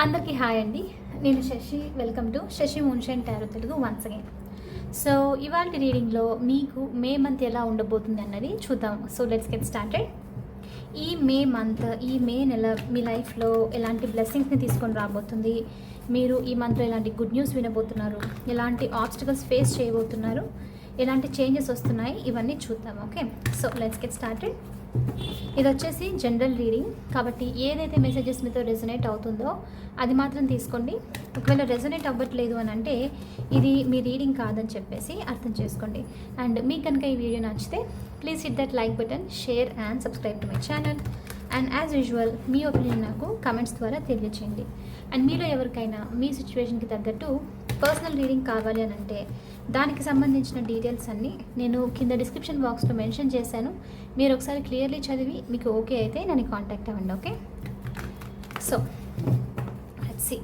అందరికీ హాయ్ అండి. నేను Shashi. Welcome to Shashi moonshine tarot Telugu once again. So ఇవాళ రీడింగ్లో మీకు మే మంత్ ఎలా ఉండబోతుంది అన్నది చూద్దాం. So let's get started. ఈ మే నెల మీ లైఫ్లో ఎలాంటి బ్లెస్సింగ్స్ని తీసుకొని రాబోతుంది, మీరు ఈ మంత్లో ఎలాంటి గుడ్ న్యూస్ వినబోతున్నారు, ఎలాంటి ఆబ్స్టికల్స్ ఫేస్ చేయబోతున్నారు, ఎలాంటి చేంజెస్ వస్తున్నాయి, ఇవన్నీ చూద్దాం. Okay, so let's get started. ఇది వచ్చేసి జనరల్ రీడింగ్ కాబట్టి ఏదైతే మెసేజెస్ మీతో రెజొనేట్ అవుతుందో అది మాత్రం తీసుకోండి. ఒకవేళ రెజొనేట్ అవ్వట్లేదు అని అంటే ఇది మీ రీడింగ్ కాదని చెప్పేసి అర్థం చేసుకోండి. అండ్ మీకు కనుక ఈ వీడియో నచ్చితే please hit that like button, share and subscribe to my channel. And as usual me opinion నాకు కమెంట్స్ ద్వారా తెలియచేయండి. అండ్ మీలో ఎవరికైనా మీ సిచ్యువేషన్కి తగ్గట్టు పర్సనల్ రీడింగ్ కావాలి అని అంటే దానికి సంబంధించిన డీటెయిల్స్ అన్నీ నేను కింద డిస్క్రిప్షన్ బాక్స్లో మెన్షన్ చేశాను. మీరు ఒకసారి క్లియర్లీ చదివి మీకు ఓకే అయితే నన్ను కాంటాక్ట్ అవ్వండి. Okay, so let's see.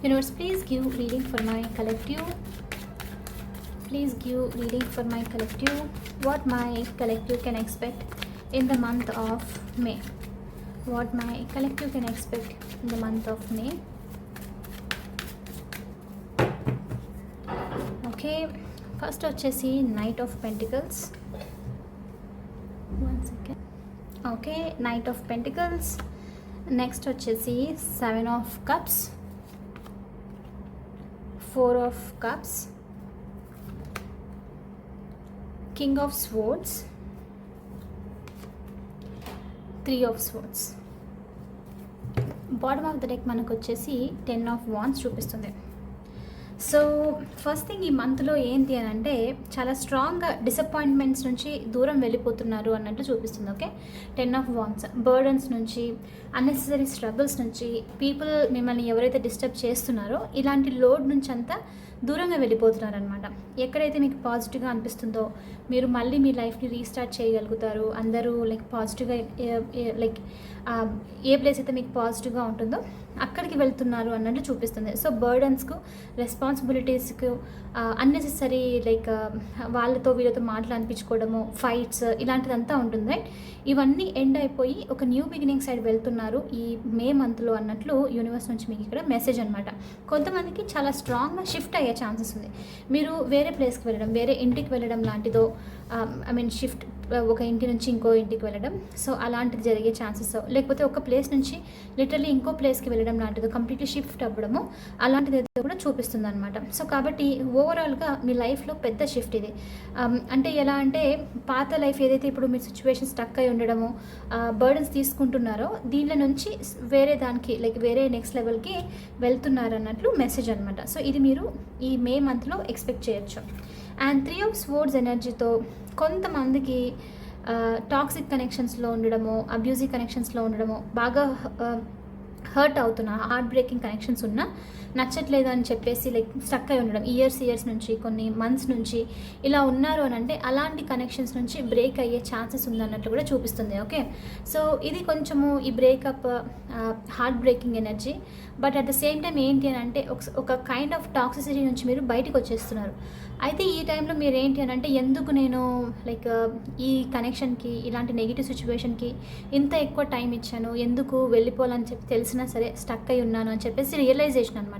Universe, please give reading for my collective. Please give reading for my collective. What my collective can expect in the month of May. What my collective can expect in the month of May. Okay, first వచ్చేసి Knight of Pentacles. One second. Okay, Knight of Pentacles. Next వచ్చేసి 7 of Cups, 4 of Cups, King of Swords, 3 of Swords. Bottom of the deck మనకు వచ్చేసి 10 of Wands చూపిస్తుంది. So first thing ఈ మంత్లో ఏంటి అని అంటే చాలా స్ట్రాంగ్గా డిసప్పాయింట్మెంట్స్ నుంచి దూరం వెళ్ళిపోతున్నారు అన్నట్టు చూపిస్తుంది. ఓకే, 10 of Wands బర్డన్స్ నుంచి, అన్నెసెసరీ స్ట్రగుల్స్ నుంచి, పీపుల్ మిమ్మల్ని ఎవరైతే డిస్టర్బ్ చేస్తున్నారో ఇలాంటి లోడ్ నుంచి అంతా దూరంగా వెళ్ళిపోతున్నారనమాట. ఎక్కడైతే మీకు పాజిటివ్గా అనిపిస్తుందో మీరు మళ్ళీ మీ లైఫ్ని రీస్టార్ట్ చేయగలుగుతారు. అందరూ లైక్ పాజిటివ్గా లైక్ ఏ ప్లేస్ అయితే మీకు పాజిటివ్గా ఉంటుందో అక్కడికి వెళ్తున్నారు అన్నట్టు చూపిస్తుంది. సో బర్డన్స్కు, రెస్పాన్సిబిలిటీస్కు, అన్నెసెసరీ లైక్ వాళ్ళతో వీళ్ళతో మాటలు అనిపించుకోవడము, ఫైట్స్ ఇలాంటిదంతా ఉంటుంది. రైట్, ఇవన్నీ ఎండ్ అయిపోయి ఒక న్యూ బిగినింగ్ సైడ్ వెళ్తున్నారు ఈ మే మంత్లో అన్నట్లు యూనివర్స్ నుంచి మీకు ఇక్కడ మెసేజ్ అనమాట. కొంతమందికి చాలా స్ట్రాంగ్గా షిఫ్ట్ అయ్యే ఛాన్సెస్ ఉంది. మీరు వేరే ప్లేస్కి వెళ్ళడం, వేరే ఇంటికి వెళ్ళడం లాంటిదో, షిఫ్ట్ ఒక ఇంటి నుంచి ఇంకో ఇంటికి వెళ్ళడం, సో అలాంటిది జరిగే ఛాన్సెస్, లేకపోతే ఒక ప్లేస్ నుంచి లిటరల్లీ ఇంకో ప్లేస్కి వెళ్ళడం లాంటిదో, కంప్లీట్లీ షిఫ్ట్ అవ్వడము అలాంటిది అయితే కూడా చూపిస్తుంది అనమాట. సో కాబట్టి ఓవరాల్గా మీ లైఫ్లో పెద్ద షిఫ్ట్ ఇది. అంటే ఎలా అంటే పాత లైఫ్ ఏదైతే ఇప్పుడు మీ సిచ్యువేషన్ స్టక్ అయి ఉండడము, బర్డన్స్ తీసుకుంటున్నారో దీనిలో నుంచి వేరే దానికి లైక్ వేరే నెక్స్ట్ లెవెల్కి వెళ్తున్నారు అన్నట్లు మెసేజ్ అనమాట. సో ఇది మీరు ఈ మే మంత్లో ఎక్స్పెక్ట్ చేయొచ్చు. అండ్ 3 of Swords ఎనర్జీతో కొంతమందికి టాక్సిక్ కనెక్షన్స్లో ఉండడము, అబ్యూజివ్ కనెక్షన్స్లో ఉండడము, బాగా హర్ట్ అవుతున్నా, హార్ట్ బ్రేకింగ్ కనెక్షన్స్ ఉన్నా నచ్చట్లేదు అని చెప్పేసి లైక్ స్టక్ అయి ఉండడం, ఇయర్స్ నుంచి, కొన్ని మంత్స్ నుంచి ఇలా ఉన్నారు అని అంటే అలాంటి కనెక్షన్స్ నుంచి బ్రేక్ అయ్యే ఛాన్సెస్ ఉందన్నట్లు కూడా చూపిస్తుంది. ఓకే, సో ఇది కొంచెము ఈ breakup heart breaking energy. But at the same time ఏంటి అని అంటే ఒక కైండ్ ఆఫ్ టాక్సిసిటీ నుంచి మీరు బయటకు వచ్చేస్తున్నారు. అయితే ఈ టైంలో మీరు ఏంటి అని అంటే ఎందుకు నేను లైక్ ఈ కనెక్షన్కి, ఇలాంటి నెగిటివ్ సిచ్యువేషన్కి ఇంత ఎక్కువ టైం ఇచ్చాను, ఎందుకు వెళ్ళిపోవాలని చెప్పి తెలిసినా సరే స్టక్ అయి ఉన్నాను అని చెప్పేసి రియలైజేషన్ అనమాట.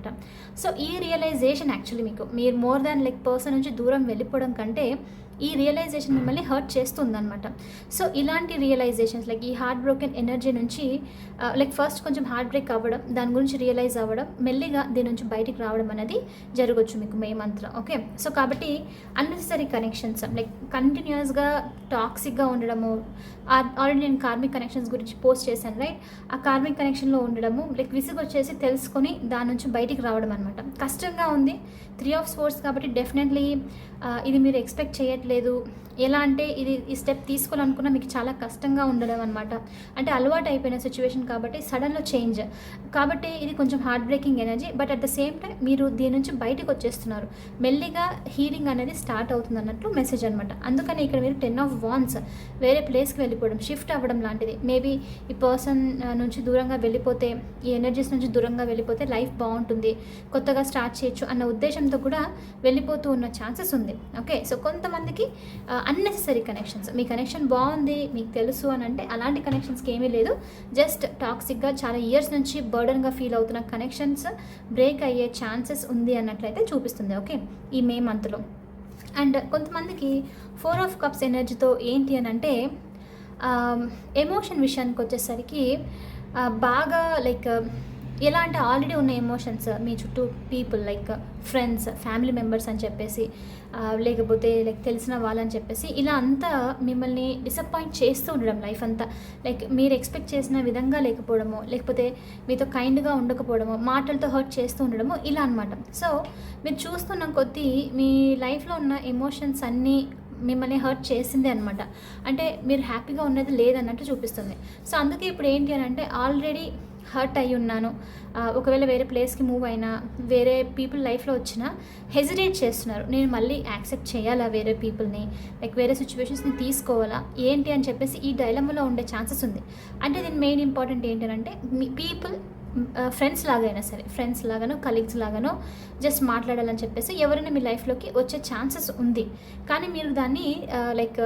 సో ఈ రియలైజేషన్ యాక్చువల్లీ మీరు మోర్ దాన్ లైక్ పర్సన్ నుంచి దూరం వెళ్ళిపోవడం కంటే ఈ రియలైజేషన్ మిమ్మల్ని హర్ట్ చేస్తుందన్నమాట. సో ఇలాంటి రియలైజేషన్స్ లైక్ ఈ హార్ట్ బ్రోకెన్ ఎనర్జీ నుంచి లైక్ ఫస్ట్ కొంచెం హార్ట్ బ్రేక్ అవ్వడం, దాని గురించి రియలైజ్ అవ్వడం, మెల్లిగా దీని నుంచి బయటికి రావడం అనేది జరగవచ్చు మీకు మే మంత్లో. ఓకే, సో కాబట్టి అన్నెసరీ కనెక్షన్స్ లైక్ కంటిన్యూస్గా టాక్సిక్గా ఉండడము, ఆల్రెడీ నేను కార్మిక్ కనెక్షన్స్ గురించి పోస్ట్ చేశాను. రైట్, ఆ కార్మిక్ కనెక్షన్లో ఉండడము లైక్ విసుగు వచ్చేసి తెలుసుకొని దాని నుంచి బయటికి రావడం అనమాట. కష్టంగా ఉంది. 3 of Swords కాబట్టి డెఫినెట్లీ ఇది మీరు ఎక్స్పెక్ట్ చేయట్లేదు. ఎలా అంటే ఈ స్టెప్ తీసుకోవాలనుకున్నా మీకు చాలా కష్టంగా ఉండడం అనమాట. అంటే అలవాటు అయిపోయిన సిచ్యువేషన్ కాబట్టి సడన్లో చేంజ్ కాబట్టి ఇది కొంచెం heart breaking energy. But at the same time మీరు దీని నుంచి బయటకు వచ్చేస్తున్నారు, మెల్లిగా హీలింగ్ అనేది స్టార్ట్ అవుతుంది అన్నట్లు మెసేజ్ అనమాట. అందుకని ఇక్కడ మీరు 10 of Wands వేరే ప్లేస్కి వెళ్ళిపోవడం, షిఫ్ట్ అవ్వడం లాంటిది. మేబీ ఈ పర్సన్ నుంచి దూరంగా వెళ్ళిపోతే, ఈ ఎనర్జీస్ నుంచి దూరంగా వెళ్ళిపోతే లైఫ్ బాగుంటుంది, కొత్తగా స్టార్ట్ చేయొచ్చు అన్న ఉద్దేశంతో కూడా వెళ్ళిపోతూ ఉన్న ఛాన్సెస్ ఉంది. ఓకే, సో కొంతమందికి మనకి అన్నెసెసరీ కనెక్షన్స్. మీ కనెక్షన్ బాగుంది, మీకు తెలుసు అని అంటే అలాంటి కనెక్షన్స్కి ఏమీ లేదు. జస్ట్ టాక్సిక్గా చాలా ఇయర్స్ నుంచి బర్డన్గా ఫీల్ అవుతున్న కనెక్షన్స్ బ్రేక్ అయ్యే ఛాన్సెస్ ఉంది అన్నట్లయితే చూపిస్తుంది. ఓకే, ఈ మే మంత్లో. అండ్ కొంతమందికి 4 ఆఫ్ కప్స్ ఎనర్జీతో ఏంటి అని అంటే ఎమోషన్ విషయానికి వచ్చేసరికి బాగా లైక్ ఎలా అంటే ఆల్రెడీ ఉన్న ఎమోషన్స్ మీ చుట్టూ people like friends, family members అని చెప్పేసి లేకపోతే లైక్ తెలిసిన వాళ్ళని చెప్పేసి ఇలా అంతా మిమ్మల్ని డిసప్పాయింట్ చేస్తూ ఉండడం లైఫ్ అంతా. లైక్ మీరు ఎక్స్పెక్ట్ చేసిన విధంగా లేకపోవడము, లేకపోతే మీతో కైండ్గా ఉండకపోవడము, మాటలతో హర్ట్ చేస్తూ ఉండడము ఇలా అనమాట. సో మీరు చూస్తున్న కొద్దీ మీ లైఫ్లో ఉన్న ఎమోషన్స్ అన్నీ మిమ్మల్ని హర్ట్ చేసింది అనమాట. అంటే మీరు హ్యాపీగా ఉన్నది లేదన్నట్టు చూపిస్తుంది. సో అందుకే ఇప్పుడు ఏంటి అని అంటే ఆల్రెడీ హర్ట్ అయి ఉన్నాను, ఒకవేళ వేరే ప్లేస్కి మూవ్ అయినా, వేరే పీపుల్ లైఫ్లో వచ్చినా హెజిటేట్ చేస్తున్నారు, నేను మళ్ళీ యాక్సెప్ట్ చేయాలా వేరే పీపుల్ని, లైక్ వేరే సిచ్యువేషన్స్ని తీసుకోవాలా ఏంటి అని చెప్పేసి ఈ డైలమాలో ఉండే ఛాన్సెస్ ఉంది. అంటే దీని మెయిన్ ఇంపార్టెంట్ ఏంటంటే మీ పీపుల్ ఫ్రెండ్స్ లాగైనా సరే, ఫ్రెండ్స్ లాగానో కలీగ్స్ లాగానో జస్ట్ మాట్లాడాలని చెప్పేసి ఎవరైనా మీ లైఫ్లోకి వచ్చే ఛాన్సెస్ ఉంది. కానీ మీరు దాన్ని లైక్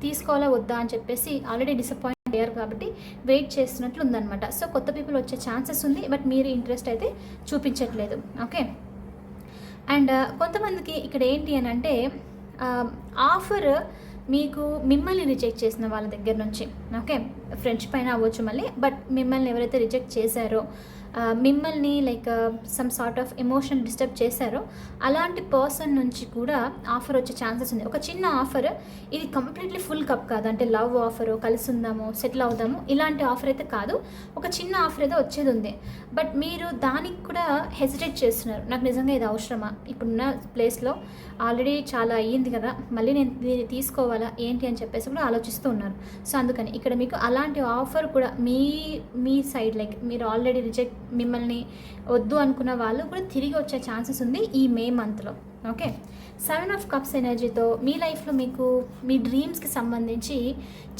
తీసుకోవాలా వద్దా అని చెప్పేసి ఆల్రెడీ డిసప్పాయింట్ అయ్యారు కాబట్టి వెయిట్ చేస్తున్నట్లు ఉందన్నమాట. సో కొత్త పీపుల్ వచ్చే ఛాన్సెస్ ఉంది, బట్ మీరు ఇంట్రెస్ట్ అయితే చూపించట్లేదు. ఓకే, అండ్ కొంతమందికి ఇక్కడ ఏంటి అని అంటే ఆఫర్ మీకు మిమ్మల్ని రిజెక్ట్ చేసిన వాళ్ళ దగ్గర నుంచి, ఓకే, ఫ్రెండ్షిప్ అయినా అవ్వచ్చు మళ్ళీ, బట్ మిమ్మల్ని ఎవరైతే రిజెక్ట్ చేశారో, మిమ్మల్ని like some sort of emotion disturb చేశారో అలాంటి పర్సన్ నుంచి కూడా ఆఫర్ వచ్చే ఛాన్సెస్ ఉంది. ఒక చిన్న ఆఫర్, ఇది కంప్లీట్లీ ఫుల్ కప్ కాదు, అంటే లవ్ ఆఫరు, కలిసి ఉందాము, సెటిల్ అవుదాము ఇలాంటి ఆఫర్ అయితే కాదు. ఒక చిన్న ఆఫర్ అయితే వచ్చేది ఉంది, బట్ మీరు దానికి కూడా హెసిటేట్ చేస్తున్నారు. నాకు నిజంగా ఇది అవసరమా, ఇప్పుడున్న ప్లేస్లో ఆల్రెడీ చాలా అయ్యింది కదా, మళ్ళీ నేను దీన్ని తీసుకోవాలా ఏంటి అని చెప్పేసి కూడా ఆలోచిస్తూ ఉన్నారు. సో అందుకని ఇక్కడ మీకు అలాంటి ఆఫర్ కూడా మీ సైడ్ లైక్ మీరు ఆల్రెడీ రిజెక్ట్, మిమ్మల్ని వద్దు అనుకున్న వాళ్ళు కూడా తిరిగి వచ్చే ఛాన్సెస్ ఉంది ఈ మే మంత్లో. ఓకే, 7 ఆఫ్ కప్స్ ఎనర్జీతో మీ లైఫ్లో మీకు మీ డ్రీమ్స్కి సంబంధించి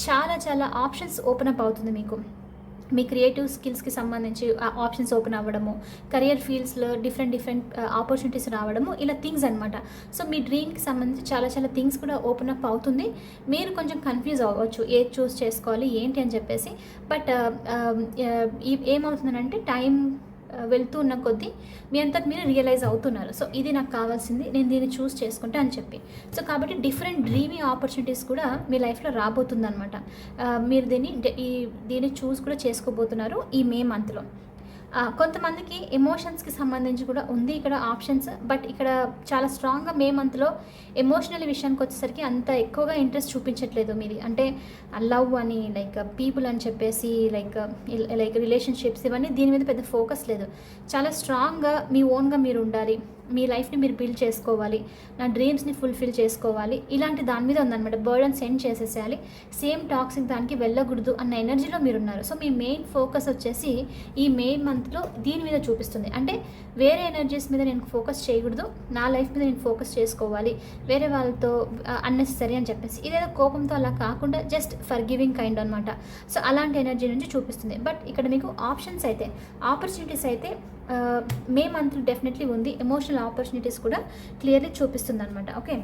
చాలా చాలా ఆప్షన్స్ ఓపెన్ అప్ అవుతుంది. మీకు మీ క్రియేటివ్ స్కిల్స్కి సంబంధించి ఆప్షన్స్ ఓపెన్ అవ్వడము, కెరియర్ ఫీల్డ్స్లో డిఫరెంట్ ఆపర్చునిటీస్ రావడము ఇలా థింగ్స్ అనమాట. సో మీ డ్రీమ్కి సంబంధించి చాలా చాలా థింగ్స్ కూడా ఓపెన్ అప్ అవుతుంది. మీరు కొంచెం కన్ఫ్యూజ్ అవ్వచ్చు ఏది చూస్ చేసుకోవాలి ఏంటి అని చెప్పేసి. బట్ ఏమవుతుందంటే టైం వెళ్తూ ఉన్న కొద్దీ మీ అంతకు మీరు రియలైజ్ అవుతున్నారు, సో ఇది నాకు కావాల్సింది, నేను దీన్ని చూస్ చేసుకుంటా అని చెప్పి. సో కాబట్టి డిఫరెంట్ డ్రీమీ ఆపర్చునిటీస్ కూడా మీ లైఫ్లో రాబోతుందన్నమాట. మీరు దీన్ని చూస్ కూడా చేసుకోబోతున్నారు ఈ మే మంత్లో. కొంతమందికి ఎమోషన్స్కి సంబంధించి కూడా ఉంది ఇక్కడ ఆప్షన్స్, బట్ ఇక్కడ చాలా స్ట్రాంగ్గా మే మంత్లో ఎమోషనల్ విషయానికి వచ్చేసరికి అంత ఎక్కువగా ఇంట్రెస్ట్ చూపించట్లేదు మీది. అంటే లవ్ అని లైక్ పీపుల్ అని చెప్పేసి లైక్ రిలేషన్షిప్స్ ఇవన్నీ దీని మీద పెద్ద ఫోకస్ లేదు. చాలా స్ట్రాంగ్గా మీ ఓన్గా మీరు ఉండాలి, మీ లైఫ్ని మీరు బిల్డ్ చేసుకోవాలి, నా డ్రీమ్స్ని ఫుల్ఫిల్ చేసుకోవాలి ఇలాంటి దాని మీద ఉందన్నమాట. బర్డన్ సెండ్ చేసేసేయాలి, సేమ్ టాక్సిక్ దానికి వెళ్ళకూడదు అన్న ఎనర్జీలో మీరు ఉన్నారు. సో మీ మెయిన్ ఫోకస్ వచ్చేసి ఈ మే మంత్లో దీని మీద చూపిస్తుంది. అంటే వేరే ఎనర్జీస్ మీద నేను ఫోకస్ చేయకూడదు, నా లైఫ్ మీద నేను ఫోకస్ చేసుకోవాలి, వేరే వాళ్ళతో అన్నెసరీ అని చెప్పేసి ఇదేదో కోపంతో అలా కాకుండా జస్ట్ ఫర్ గివింగ్ కైండ్ అనమాట. సో అలాంటి ఎనర్జీ నుంచి చూపిస్తుంది. బట్ ఇక్కడ మీకు ఆప్షన్స్ అయితే, ఆపర్చునిటీస్ అయితే మే మంత్ డెఫినెట్లీ ఉంది. ఎమోషనల్ ఆపర్చునిటీస్ కూడా క్లియర్లీ చూపిస్తుంది అనమాట. ఓకే,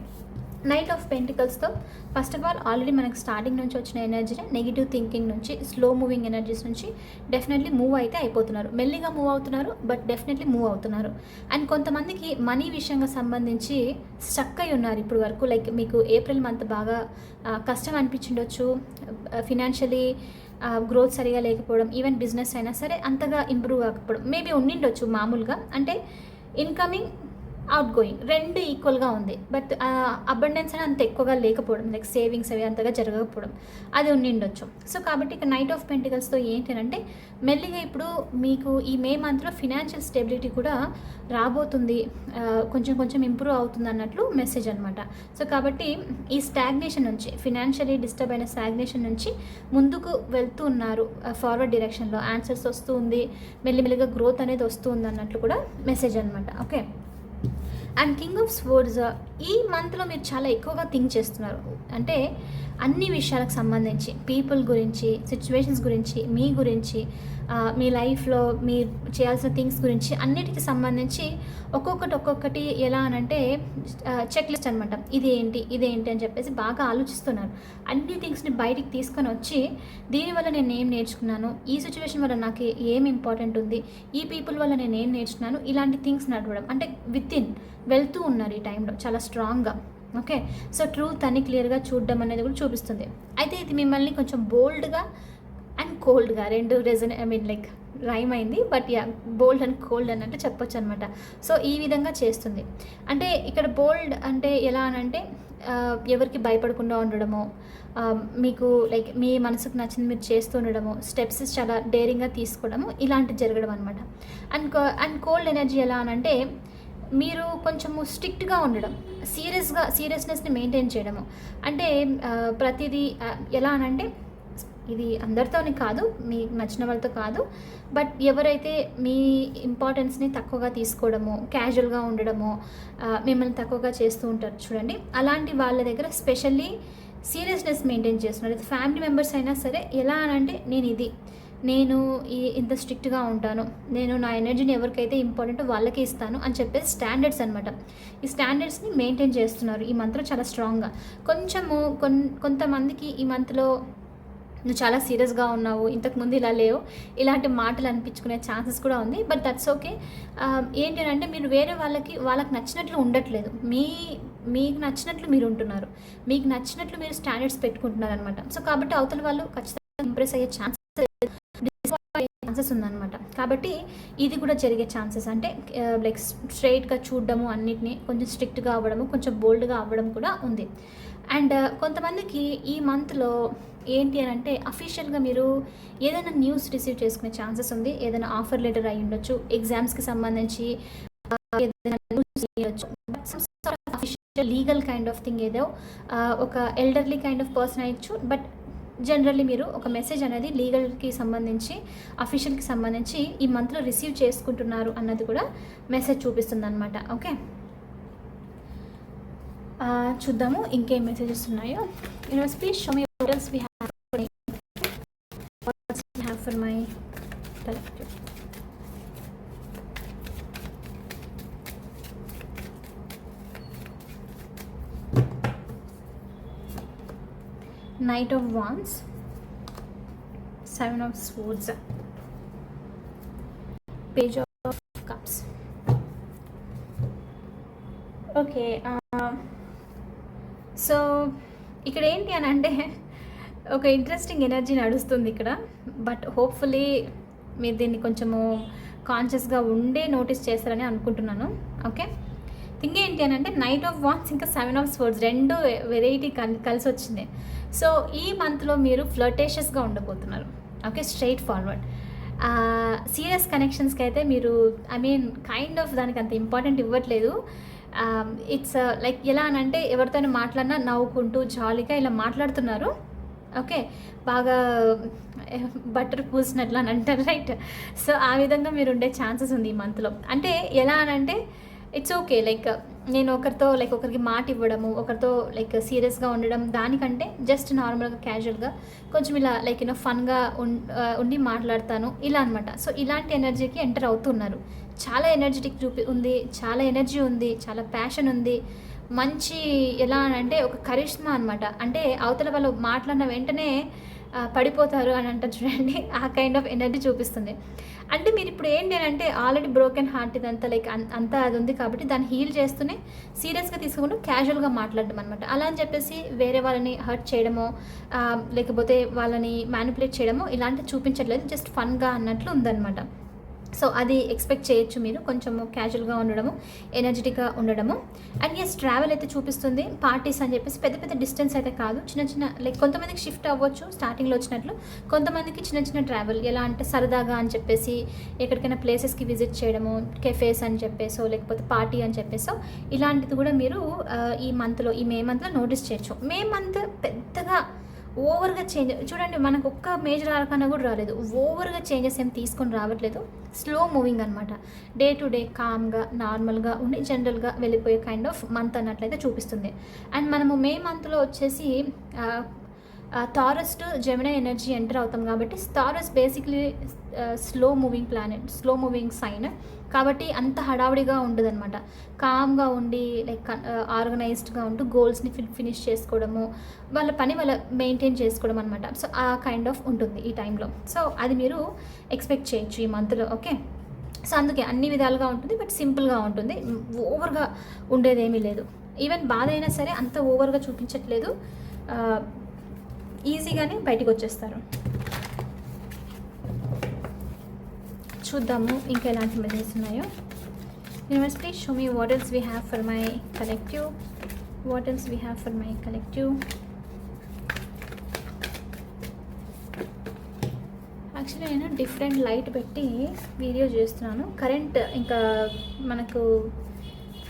నైట్ ఆఫ్ పెంటికల్స్తో ఫస్ట్ ఆఫ్ ఆల్ ఆల్రెడీ మనకు స్టార్టింగ్ నుంచి వచ్చిన ఎనర్జీని నెగిటివ్ థింకింగ్ నుంచి, స్లో మూవింగ్ ఎనర్జీస్ నుంచి డెఫినెట్లీ మూవ్ అయితే అయిపోతున్నారు. మెల్లిగా మూవ్ అవుతున్నారు, బట్ డెఫినెట్లీ మూవ్ అవుతున్నారు. అండ్ కొంతమందికి మనీ విషయంగా సంబంధించి స్టక్ అయి ఉన్నారు ఇప్పుడు వరకు. లైక్ మీకు ఏప్రిల్ మంత్ బాగా కష్టం అనిపించిండొచ్చు, ఫినాన్షియలీ గ్రోత్ సరిగా లేకపోవడం, ఈవెన్ బిజినెస్ అయినా సరే అంతగా ఇంప్రూవ్ కాకపోవడం మేబీ ఉండిండొచ్చు. మామూలుగా అంటే ఇన్కమింగ్ అవుట్ గోయింగ్ రెండు ఈక్వల్గా ఉంది, బట్ అబండెన్స్ అని అంత ఎక్కువగా లేకపోవడం, లైక్ సేవింగ్స్ అవి అంతగా జరగకపోవడం అది ఉండిండొచ్చు. సో కాబట్టి ఇక నైట్ ఆఫ్ పెంటికల్స్తో ఏంటి అంటే మెల్లిగా ఇప్పుడు మీకు ఈ మే మంత్లో ఫినాన్షియల్ స్టెబిలిటీ కూడా రాబోతుంది, కొంచెం కొంచెం ఇంప్రూవ్ అవుతుంది అన్నట్లు మెసేజ్ అనమాట. సో కాబట్టి ఈ స్టాగ్నేషన్ నుంచి, ఫినాన్షియలీ డిస్టర్బ్ అయిన స్టాగ్నేషన్ నుంచి ముందుకు వెళ్తూ ఉన్నారు, ఫార్వర్డ్ డైరెక్షన్లో ఆన్సర్స్ వస్తూ ఉంది, మెల్లిమెల్లిగా గ్రోత్ అనేది వస్తూ ఉంది అన్నట్లు కూడా మెసేజ్ అనమాట. Okay, and king of swords ఈ మంత్లో మీరు చాలా ఎక్కువగా థింక్ చేస్తున్నారు. అంటే అన్ని విషయాలకు సంబంధించి, పీపుల్ గురించి, సిచ్యువేషన్స్ గురించి, మీ గురించి మీ లైఫ్లో మీరు చేయాల్సిన థింగ్స్ గురించి అన్నిటికి సంబంధించి ఒక్కొక్కటి ఎలా అనంటే చెక్ లిస్ట్ అనమాట. ఇదేంటి అని చెప్పేసి బాగా ఆలోచిస్తున్నారు. అన్ని థింగ్స్ని బయటికి తీసుకొని వచ్చి దీనివల్ల నేను ఏం నేర్చుకున్నాను, ఈ సిచ్యువేషన్ వల్ల నాకు ఏం ఇంపార్టెంట్ ఉంది, ఈ పీపుల్ వల్ల నేను ఏం నేర్చుకున్నాను, ఇలాంటి థింగ్స్ నడవడం అంటే వితిన్ వెళ్తూ ఉన్నారు ఈ టైంలో చాలా స్ట్రాంగ్గా. ఓకే, సో ట్రూత్ అని క్లియర్గా చూడడం అనేది కూడా చూపిస్తుంది. అయితే ఇది మిమ్మల్ని కొంచెం బోల్డ్గా అండ్ కోల్డ్గా రెండు లైక్ రైమ్ అయింది, but yeah bold and cold అని అంటే చెప్పొచ్చు అనమాట. సో ఈ విధంగా చేస్తుంది. అంటే ఇక్కడ బోల్డ్ అంటే ఎలా అనంటే ఎవరికి భయపడకుండా ఉండడము, మీకు లైక్ మీ మనసుకు నచ్చింది మీరు చేస్తూ ఉండడము, స్టెప్స్ చాలా డేరింగ్గా తీసుకోవడము, ఇలాంటివి జరగడం అనమాట. అండ్ కోల్డ్ ఎనర్జీ ఎలా అనంటే మీరు కొంచెము స్ట్రిక్ట్గా ఉండడం, సీరియస్నెస్ని మెయింటైన్ చేయడము. అంటే ప్రతిదీ ఎలా అనంటే ఇది అందరితోని కాదు, మీకు నచ్చిన వాళ్ళతో కాదు, బట్ ఎవరైతే మీ ఇంపార్టెన్స్ని తక్కువగా తీసుకోవడము, క్యాజువల్గా ఉండడము, మిమ్మల్ని తక్కువగా చేస్తూ ఉంటారు చూడండి, అలాంటి వాళ్ళ దగ్గర స్పెషల్లీ సీరియస్నెస్ మెయింటైన్ చేస్తున్నారు. ఇది ఫ్యామిలీ మెంబర్స్ అయినా సరే ఎలా అనంటే నేను ఇంత స్ట్రిక్ట్గా ఉంటాను, నేను నా ఎనర్జీని ఎవరికైతే ఇంపార్టెంటో వాళ్ళకే ఇస్తాను అని చెప్పేసి స్టాండర్డ్స్ అనమాట. ఈ స్టాండర్డ్స్ని మెయింటైన్ చేస్తున్నారు ఈ మంత్లో చాలా స్ట్రాంగ్గా. కొంచెము కొంతమందికి ఈ మంత్లో నువ్వు చాలా సీరియస్గా ఉన్నావు, ఇంతకుముందు ఇలా లేవు, ఇలాంటి మాటలు అనిపించుకునే ఛాన్సెస్ కూడా ఉంది. But that's okay. ఏంటంటే మీరు వేరే వాళ్ళకి నచ్చినట్లు ఉండట్లేదు, మీకు నచ్చినట్లు మీరు ఉంటున్నారు, మీకు నచ్చినట్లు మీరు స్టాండర్డ్స్ పెట్టుకుంటున్నారు అనమాట. సో కాబట్టి అవతల వాళ్ళు ఖచ్చితంగా ఇంప్రెస్ అయ్యే ఛాన్సెస్ ఉందన్నమాట. కాబట్టి ఇది కూడా జరిగే ఛాన్సెస్ అంటే లైక్ స్ట్రైట్గా చూడడము, అన్నిటినీ కొంచెం స్ట్రిక్ట్గా అవ్వడము, కొంచెం బోల్డ్గా అవ్వడం కూడా ఉంది. అండ్ కొంతమందికి ఈ మంత్లో ఏంటి అని అంటే అఫీషియల్గా మీరు ఏదైనా న్యూస్ రిసీవ్ చేసుకునే ఛాన్సెస్ ఉంది. ఏదైనా ఆఫర్ లెటర్ అయి ఉండొచ్చు, ఎగ్జామ్స్కి సంబంధించి ఏదైనా న్యూస్ చేయొచ్చు, official legal kind of thing ఏదో ఒక ఎల్డర్లీ కైండ్ ఆఫ్ పర్సన్ అయ్యొచ్చు. బట్ జనరల్లీ మీరు ఒక మెసేజ్ అనేది లీగల్కి సంబంధించి, అఫీషియల్కి సంబంధించి ఈ మంత్లో రిసీవ్ చేసుకుంటున్నారు అన్నది కూడా మెసేజ్ చూపిస్తుంది అనమాట. ఓకే, చూద్దాము ఇంకేం మెసేజెస్ ఉన్నాయో. Universe please show me what else we have for my collective. Knight of Wands, 7 of Swords, Page of Cups. Okay, so ఇక్కడ ఏంటి అని అంటే ఒక ఇంట్రెస్టింగ్ ఎనర్జీ నడుస్తుంది ఇక్కడ. బట్ హోప్ఫుల్లీ మీరు దీన్ని కొంచెము కాన్షియస్గా ఉండే నోటీస్ చేస్తారని అనుకుంటున్నాను. ఓకే, థింగ్ ఏంటి అని అంటే నైట్ ఆఫ్ వాన్స్ ఇంకా 7 of Swords రెండు వెరైటీ కలిసి వచ్చింది. సో ఈ మంత్లో మీరు ఫ్లర్టేషియస్గా ఉండబోతున్నారు. Okay, straightforward. సీరియస్ కనెక్షన్స్కి అయితే మీరు కైండ్ ఆఫ్ దానికి అంత ఇంపార్టెంట్ ఇవ్వట్లేదు. ఇట్స్ లైక్ ఎలా అని అంటే ఎవరితోనే మాట్లాడినా నవ్వుకుంటూ జాలీగా ఇలా మాట్లాడుతున్నారు. ఓకే, బాగా బటర్ పూసినట్లు అని అంటారు రైట్. సో ఆ విధంగా మీరు ఉండే ఛాన్సెస్ ఉంది ఈ మంత్లో. అంటే ఎలా అని అంటే ఇట్స్ ఓకే, లైక్ నేను ఒకరికి మాట ఇవ్వడము, ఒకరితో లైక్ సీరియస్గా ఉండడం దానికంటే జస్ట్ నార్మల్గా క్యాజువల్గా కొంచెం ఇలా లైక్ ఫన్గా ఉండి మాట్లాడతాను ఇలా అనమాట. సో ఇలాంటి ఎనర్జీకి ఎంటర్ అవుతున్నారు. చాలా ఎనర్జెటిక్ ఉంది, చాలా ఎనర్జీ ఉంది, చాలా ప్యాషన్ ఉంది, మంచి ఎలా అంటే ఒక కరిష్మా అనమాట. అంటే అవతల వాళ్ళు మాట్లాడిన వెంటనే పడిపోతారు అని అంటారు చూడండి, ఆ కైండ్ ఆఫ్ ఎనర్జీ చూపిస్తుంది. అంటే మీరు ఇప్పుడు ఏంటి అని అంటే ఆల్రెడీ బ్రోకెన్ హార్ట్ ఇదంతా లైక్ అంతా అది ఉంది కాబట్టి దాన్ని హీల్ చేస్తూనే సీరియస్గా తీసుకోకుండా క్యాజువల్గా మాట్లాడడం అనమాట. అలా అని చెప్పేసి వేరే వాళ్ళని హర్ట్ చేయడమో లేకపోతే వాళ్ళని మ్యానిపులేట్ చేయడమో ఇలాంటివి చూపించట్లేదు, జస్ట్ ఫన్గా అన్నట్లు ఉందన్నమాట. సో అది ఎక్స్పెక్ట్ చేయొచ్చు మీరు, కొంచెము క్యాజువల్గా ఉండడము, ఎనర్జెటిక్గా ఉండడము. అండ్ ఎస్ ట్రావెల్ అయితే చూపిస్తుంది, పార్టీస్ అని చెప్పేసి పెద్ద పెద్ద డిస్టెన్స్ అయితే కాదు, చిన్న చిన్న లైక్ కొంతమందికి షిఫ్ట్ అవ్వచ్చు స్టార్టింగ్లో వచ్చినట్లు, కొంతమందికి చిన్న చిన్న ట్రావెల్ ఎలా అంటే సరదాగా అని చెప్పేసి ఎక్కడికైనా ప్లేసెస్కి విజిట్ చేయడము, కెఫేస్ అని చెప్పేసో లేకపోతే పార్టీ అని చెప్పేసో ఇలాంటిది కూడా మీరు ఈ మే మంత్లో నోటీస్ చేయొచ్చు. మే మంత్ పెద్దగా ఓవర్గా చేంజ్ చూడండి, మనకు ఒక్క మేజర్ ఆర్కన్నా కూడా రాలేదు, ఓవర్గా చేంజెస్ ఏం తీసుకొని రావట్లేదు, స్లో మూవింగ్ అనమాట. డే టు డే కామ్గా నార్మల్గా ఉండి జనరల్గా వెళ్ళిపోయే కైండ్ ఆఫ్ మంత్ అన్నట్లయితే చూపిస్తుంది. అండ్ మనము మే మంత్లో వచ్చేసి Taurus to Gemini energy enter అవుతాం కాబట్టి Taurus basically slow moving planet, slow moving sign కాబట్టి అంత హడావుడిగా ఉండదన్నమాట. కామ్గా ఉండి లైక్ ఆర్గనైజ్డ్గా ఉంటూ గోల్స్ని ఫినిష్ చేసుకోవడము, వాళ్ళ పని వాళ్ళ మెయింటైన్ చేసుకోవడం అనమాట. సో ఆ కైండ్ ఆఫ్ ఉంటుంది ఈ టైంలో. సో అది మీరు ఎక్స్పెక్ట్ చేయొచ్చు ఈ మంత్లో. ఓకే, సో అందుకే అన్ని విధాలుగా ఉంటుంది, బట్ సింపుల్గా ఉంటుంది, ఓవర్గా ఉండేదేమీ లేదు. ఈవెన్ బాధ అయినా సరే అంత ఓవర్గా చూపించట్లేదు, ఈజీగానే బయటకు వచ్చేస్తారు. చూద్దాము ఇంకా ఎలాంటి మెసేజెస్ ఉన్నాయో. Universe please show me what else we have for my collective, what else we have for my collective. Actually నేను డిఫరెంట్ లైట్ పెట్టి వీడియో చేస్తున్నాను. కరెంట్ ఇంకా మనకు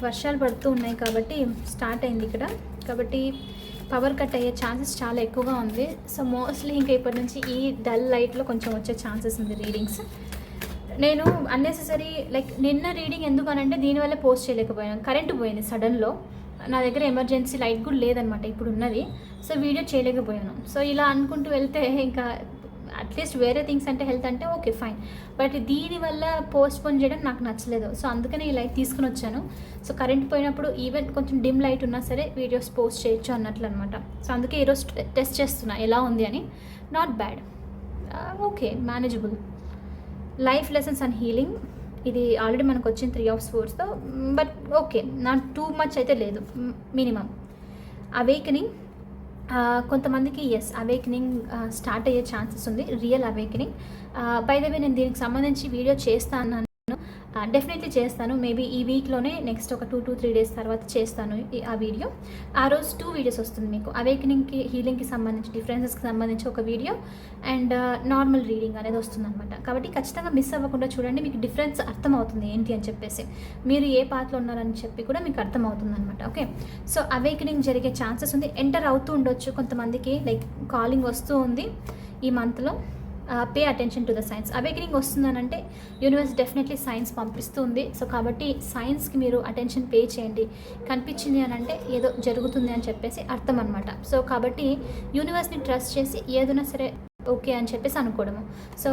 వర్షాలు పడుతూ ఉన్నాయి కాబట్టి స్టార్ట్ అయింది ఇక్కడ, కాబట్టి పవర్ కట్ అయ్యే ఛాన్సెస్ చాలా ఎక్కువగా ఉంది. సో మోస్ట్లీ ఇంకా ఇప్పటి నుంచి ఈ డల్ లైట్లో కొంచెం వచ్చే ఛాన్సెస్ ఉంది రీడింగ్స్. నేను అన్నెసెసరీ లైక్ నిన్న రీడింగ్ ఎందుకనంటే దీనివల్ల పోస్ట్ చేయలేకపోయాను, కరెంటు పోయింది సడన్లో, నా దగ్గర ఎమర్జెన్సీ లైట్ కూడా లేదనమాట ఇప్పుడు ఉన్నది, సో వీడియో చేయలేకపోయాను. సో ఇలా అనుకుంటూ వెళ్తే ఇంకా అట్లీస్ట్ వేరే థింగ్స్ అంటే హెల్త్ అంటే ఓకే ఫైన్, బట్ దీనివల్ల పోస్ట్పోన్ చేయడం నాకు నచ్చలేదు. సో అందుకనే ఈ లైట్ తీసుకుని వచ్చాను. సో కరెంట్ పోయినప్పుడు ఈవెన్ కొంచెం డిమ్ లైట్ ఉన్నా సరే వీడియోస్ పోస్ట్ చేయొచ్చు అన్నట్లు అనమాట. సో అందుకే ఈరోజు టెస్ట్ చేస్తున్నా ఎలా ఉంది అని. Not bad, okay, manageable. Life lessons and healing, ఇది ఆల్రెడీ మనకు వచ్చిన 3 of Swordsతో, but okay, not too much అయితే లేదు, మినిమం. అవేకనింగ్, కొంతమందికి ఎస్ అవేకనింగ్ స్టార్ట్ అయ్యే ఛాన్సెస్ ఉంది, real awakening. By the way నేను దీనికి సంబంధించి వీడియో చేస్తాను, డెఫినెట్లీ చేస్తాను. మేబీ ఈ వీక్లోనే నెక్స్ట్ ఒక 2 to 3 days తర్వాత చేస్తాను ఆ వీడియో. ఆ రోజు 2 వీడియోస్ వస్తుంది మీకు, అవేకనింగ్కి హీలింగ్కి సంబంధించి, డిఫరెన్సెస్కి సంబంధించి ఒక వీడియో అండ్ నార్మల్ రీడింగ్ అనేది వస్తుంది అనమాట. కాబట్టి ఖచ్చితంగా మిస్ అవ్వకుండా చూడండి, మీకు డిఫరెన్స్ అర్థమవుతుంది ఏంటి అని చెప్పేసి, మీరు ఏ పాత్రలో ఉన్నారని చెప్పి కూడా మీకు అర్థమవుతుంది అనమాట. ఓకే, సో అవేకనింగ్ జరిగే ఛాన్సెస్ ఉంది, ఎంటర్ అవుతూ ఉండొచ్చు కొంతమందికి, లైక్ కాలింగ్ వస్తూ ఉంది ఈ మంత్లో. Pay attention to the signs. Awakening వస్తుందనంటే యూనివర్స్ డెఫినెట్లీ సైన్స్ పంపిస్తుంది. సో కాబట్టి సైన్స్కి మీరు అటెన్షన్ పే చేయండి. కనిపించింది అని అంటే ఏదో జరుగుతుంది అని చెప్పేసి అర్థం అనమాట. సో కాబట్టి యూనివర్స్ని ట్రస్ట్ చేసి ఏదైనా సరే ఓకే అని చెప్పేసి అనుకోవడము. సో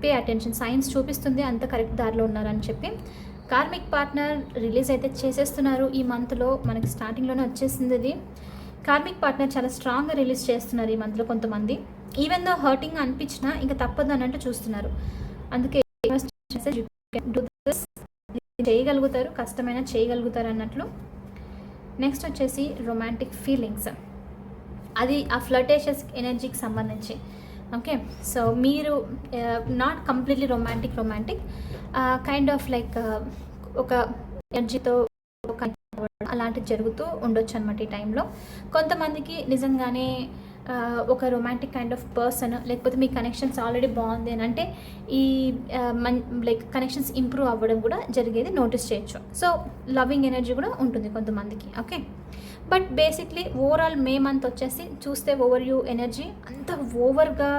పే అటెన్షన్, సైన్స్ చూపిస్తుంది అంత కరెక్ట్ దారిలో ఉన్నారని చెప్పి. కార్మిక్ పార్ట్నర్ రిలీజ్ అయితే చేసేస్తున్నారు ఈ మంత్లో, మనకి స్టార్టింగ్లోనే వచ్చేసింది ఇది. కార్మిక్ పార్ట్నర్ చాలా స్ట్రాంగ్గా రిలీజ్ చేస్తున్నారు ఈ మంత్లో కొంతమంది, ఈవెన్ దో హర్టింగ్ అనిపించినా ఇంకా తప్పదు అన్నట్టు చూస్తున్నారు. అందుకే చేయగలుగుతారు, కష్టమైనా చేయగలుగుతారు అన్నట్లు. నెక్స్ట్ వచ్చేసి రొమాంటిక్ ఫీలింగ్స్, అది ఆ ఫ్లర్టేషియస్ ఎనర్జీకి సంబంధించి. ఓకే, సో మీరు not completely romantic kind of like ఒక ఎనర్జీతో అలాంటివి జరుగుతూ ఉండొచ్చు అనమాట ఈ టైంలో. కొంతమందికి నిజంగానే ఒక రొమాంటిక్ కైండ్ ఆఫ్ పర్సన్, లేకపోతే మీ కనెక్షన్స్ ఆల్రెడీ బాగుంది అని అంటే ఈ లైక్ కనెక్షన్స్ ఇంప్రూవ్ అవ్వడం కూడా జరిగేది నోటీస్ చేయొచ్చు. సో లవింగ్ ఎనర్జీ కూడా ఉంటుంది కొంతమందికి. Okay, but basically overall May month వచ్చేసి చూస్తే ఓవర్ యూ ఎనర్జీ అంత ఓవర్గా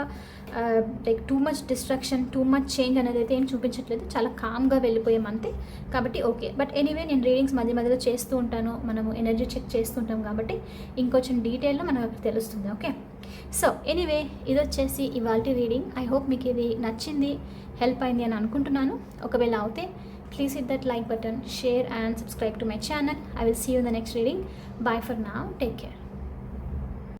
like too much distraction, too much change అనేది అయితే ఏం చూపించట్లేదు, చాలా కామ్గా వెళ్ళిపోయే మంతే. కాబట్టి ఓకే, బట్ ఎనీవే నేను రీడింగ్స్ మధ్యలో చేస్తూ ఉంటాను, మనము ఎనర్జీ చెక్ చేస్తుంటాం కాబట్టి ఇంకొంచెం డీటెయిల్లో మనకు తెలుస్తుంది. ఓకే, సో ఎనీవే ఇది వచ్చేసి ఇవాళ రీడింగ్. ఐ హోప్ మీకు ఇది నచ్చింది, హెల్ప్ అయింది అని అనుకుంటున్నాను. ఒకవేళ అవుతే please hit that like button, share and subscribe to my channel. I will see you in the next reading. Bye for now. Take care.